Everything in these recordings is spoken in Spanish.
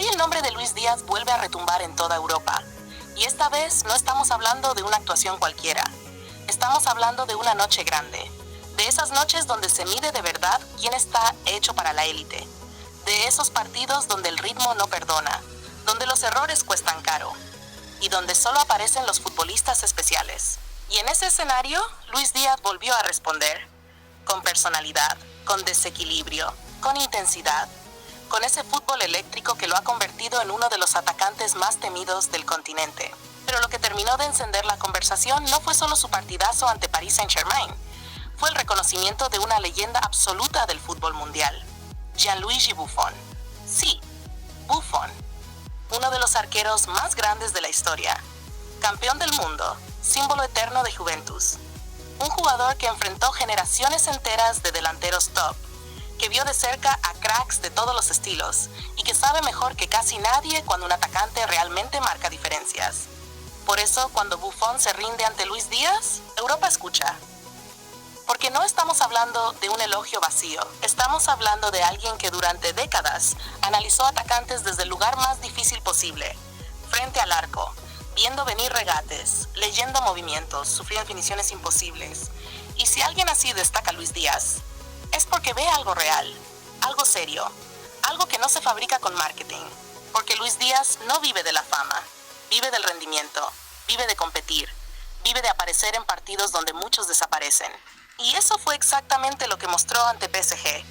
Hoy el nombre de Luis Díaz vuelve a retumbar en toda Europa. Y esta vez no estamos hablando de una actuación cualquiera. Estamos hablando de una noche grande. De esas noches donde se mide de verdad quién está hecho para la élite. De esos partidos donde el ritmo no perdona, donde los errores cuestan caro y donde solo aparecen los futbolistas especiales. Y en ese escenario, Luis Díaz volvió a responder, con personalidad, con desequilibrio, con intensidad, con ese fútbol eléctrico que lo ha convertido en uno de los atacantes más temidos del continente. Pero lo que terminó de encender la conversación no fue solo su partidazo ante Paris Saint-Germain, fue el reconocimiento de una leyenda absoluta del fútbol mundial, Gianluigi Buffon. Sí, Buffon, uno de los arqueros más grandes de la historia, campeón del mundo, símbolo eterno de Juventus, un jugador que enfrentó generaciones enteras de delanteros top, que vio de cerca a cracks de todos los estilos y que sabe mejor que casi nadie cuando un atacante realmente marca diferencias. Por eso, cuando Buffon se rinde ante Luis Díaz, Europa escucha. Porque no estamos hablando de un elogio vacío, estamos hablando de alguien que durante décadas analizó atacantes desde el lugar más difícil posible, frente al arco, viendo venir regates, leyendo movimientos, sufriendo definiciones imposibles. Y si alguien así destaca a Luis Díaz, es porque ve algo real, algo serio, algo que no se fabrica con marketing. Porque Luis Díaz no vive de la fama, vive del rendimiento, vive de competir, vive de aparecer en partidos donde muchos desaparecen. Y eso fue exactamente lo que mostró ante PSG.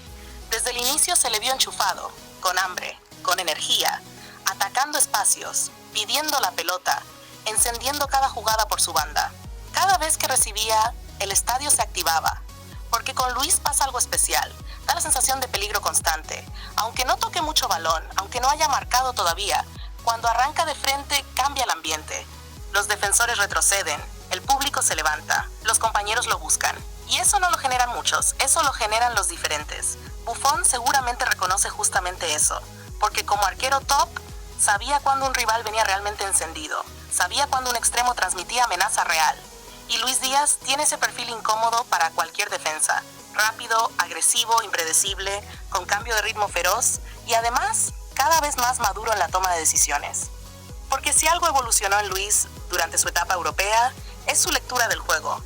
Desde el inicio se le vio enchufado, con hambre, con energía, atacando espacios, pidiendo la pelota, encendiendo cada jugada por su banda. Cada vez que recibía, el estadio se activaba. Porque con Luis pasa algo especial, da la sensación de peligro constante. Aunque no toque mucho balón, aunque no haya marcado todavía, cuando arranca de frente cambia el ambiente. Los defensores retroceden, el público se levanta, los compañeros lo buscan. Y eso no lo generan muchos, eso lo generan los diferentes. Buffon seguramente reconoce justamente eso, porque como arquero top, sabía cuando un rival venía realmente encendido, sabía cuando un extremo transmitía amenaza real. Y Luis Díaz tiene ese perfil incómodo para cualquier defensa, rápido, agresivo, impredecible, con cambio de ritmo feroz y además cada vez más maduro en la toma de decisiones. Porque si algo evolucionó en Luis durante su etapa europea, es su lectura del juego.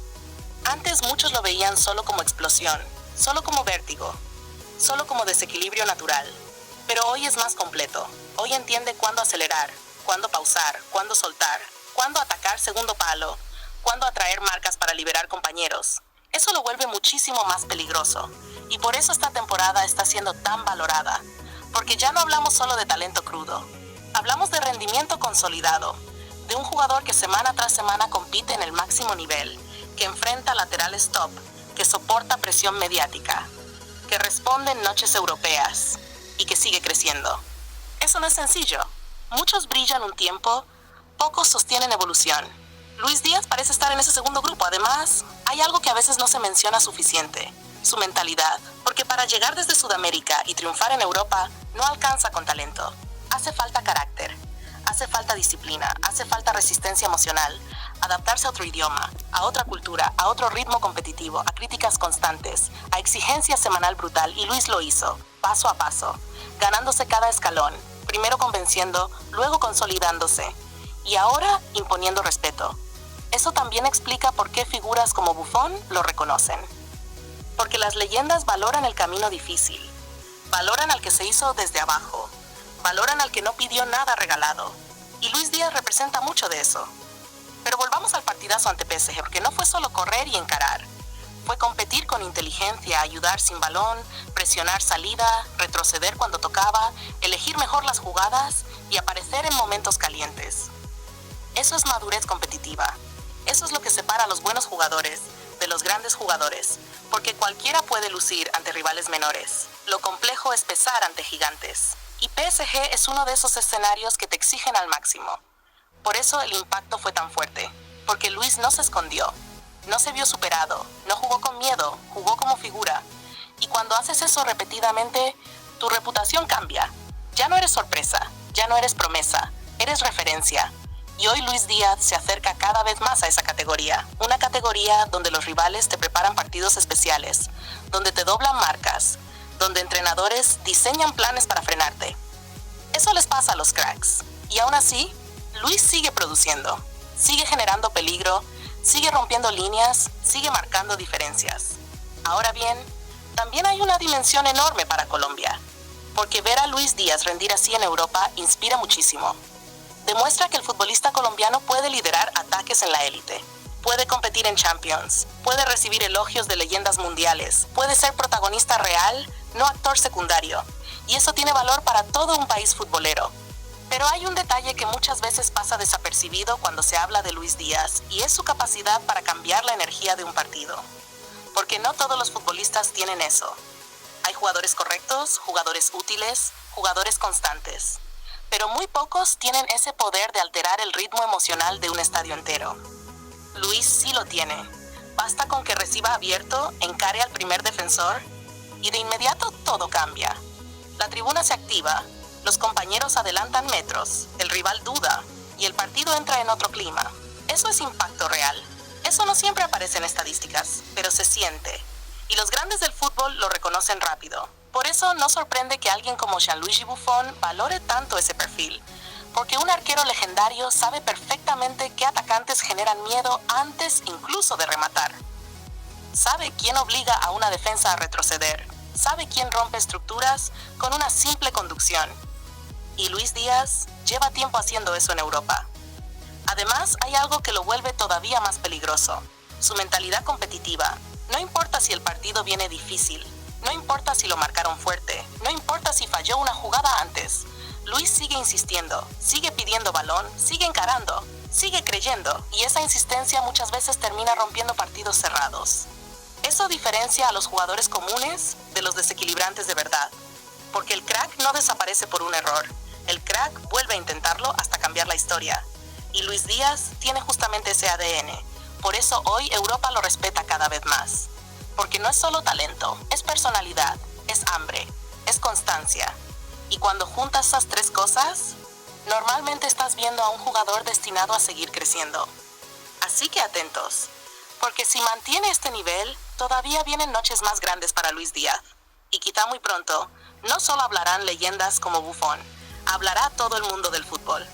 Antes muchos lo veían solo como explosión, solo como vértigo, solo como desequilibrio natural. Pero hoy es más completo. Hoy entiende cuándo acelerar, cuándo pausar, cuándo soltar, cuándo atacar segundo palo, cuándo atraer marcas para liberar compañeros. Eso lo vuelve muchísimo más peligroso. Y por eso esta temporada está siendo tan valorada. Porque ya no hablamos solo de talento crudo. Hablamos de rendimiento consolidado. De un jugador que semana tras semana compite en el máximo nivel, que enfrenta laterales top, que soporta presión mediática, que responde en noches europeas y que sigue creciendo. Eso no es sencillo. Muchos brillan un tiempo, pocos sostienen evolución. Luis Díaz parece estar en ese segundo grupo. Además, hay algo que a veces no se menciona suficiente, su mentalidad. Porque para llegar desde Sudamérica y triunfar en Europa, no alcanza con talento. Hace falta carácter, hace falta disciplina, hace falta resistencia emocional, adaptarse a otro idioma, a otra cultura, a otro ritmo competitivo, a críticas constantes, a exigencia semanal brutal. Y Luis lo hizo, paso a paso, ganándose cada escalón, primero convenciendo, luego consolidándose y ahora imponiendo respeto. Eso también explica por qué figuras como Buffon lo reconocen. Porque las leyendas valoran el camino difícil, valoran al que se hizo desde abajo, valoran al que no pidió nada regalado. Y Luis Díaz representa mucho de eso. Pero volvamos al partidazo ante PSG, porque no fue solo correr y encarar. Fue competir con inteligencia, ayudar sin balón, presionar salida, retroceder cuando tocaba, elegir mejor las jugadas y aparecer en momentos calientes. Eso es madurez competitiva. Eso es lo que separa a los buenos jugadores de los grandes jugadores, porque cualquiera puede lucir ante rivales menores. Lo complejo es pesar ante gigantes. Y PSG es uno de esos escenarios que te exigen al máximo. Por eso el impacto fue tan fuerte, porque Luis no se escondió, no se vio superado, no jugó con miedo, jugó como figura. Y cuando haces eso repetidamente, tu reputación cambia. Ya no eres sorpresa, ya no eres promesa, eres referencia. Y hoy Luis Díaz se acerca cada vez más a esa categoría. Una categoría donde los rivales te preparan partidos especiales, donde te doblan marcas, donde entrenadores diseñan planes para frenarte. Eso les pasa a los cracks. Y aún así, Luis sigue produciendo, sigue generando peligro, sigue rompiendo líneas, sigue marcando diferencias. Ahora bien, también hay una dimensión enorme para Colombia, porque ver a Luis Díaz rendir así en Europa inspira muchísimo. Demuestra que el futbolista colombiano puede liderar ataques en la élite, puede competir en Champions, puede recibir elogios de leyendas mundiales, puede ser protagonista real, no actor secundario, y eso tiene valor para todo un país futbolero. Pero hay un detalle que muchas veces pasa desapercibido cuando se habla de Luis Díaz, y es su capacidad para cambiar la energía de un partido. Porque no todos los futbolistas tienen eso. Hay jugadores correctos, jugadores útiles, jugadores constantes. Pero muy pocos tienen ese poder de alterar el ritmo emocional de un estadio entero. Luis sí lo tiene. Basta con que reciba abierto, encare al primer defensor, y de inmediato todo cambia. La tribuna se activa, los compañeros adelantan metros, el rival duda, y el partido entra en otro clima. Eso es impacto real. Eso no siempre aparece en estadísticas, pero se siente. Y los grandes del fútbol lo reconocen rápido. Por eso no sorprende que alguien como Gianluigi Buffon valore tanto ese perfil. Porque un arquero legendario sabe perfectamente qué atacantes generan miedo antes incluso de rematar. Sabe quién obliga a una defensa a retroceder. Sabe quién rompe estructuras con una simple conducción. Y Luis Díaz lleva tiempo haciendo eso en Europa. Además, hay algo que lo vuelve todavía más peligroso: su mentalidad competitiva. No importa si el partido viene difícil, no importa si lo marcaron fuerte, no importa si falló una jugada antes. Luis sigue insistiendo, sigue pidiendo balón, sigue encarando, sigue creyendo, y esa insistencia muchas veces termina rompiendo partidos cerrados. Eso diferencia a los jugadores comunes de los desequilibrantes de verdad, porque el crack no desaparece por un error. El crack vuelve a intentarlo hasta cambiar la historia. Y Luis Díaz tiene justamente ese ADN. Por eso hoy Europa lo respeta cada vez más. Porque no es solo talento, es personalidad, es hambre, es constancia. Y cuando juntas esas tres cosas, normalmente estás viendo a un jugador destinado a seguir creciendo. Así que atentos, porque si mantiene este nivel, todavía vienen noches más grandes para Luis Díaz. Y quizá muy pronto, no solo hablarán leyendas como Buffon, hablará todo el mundo del fútbol.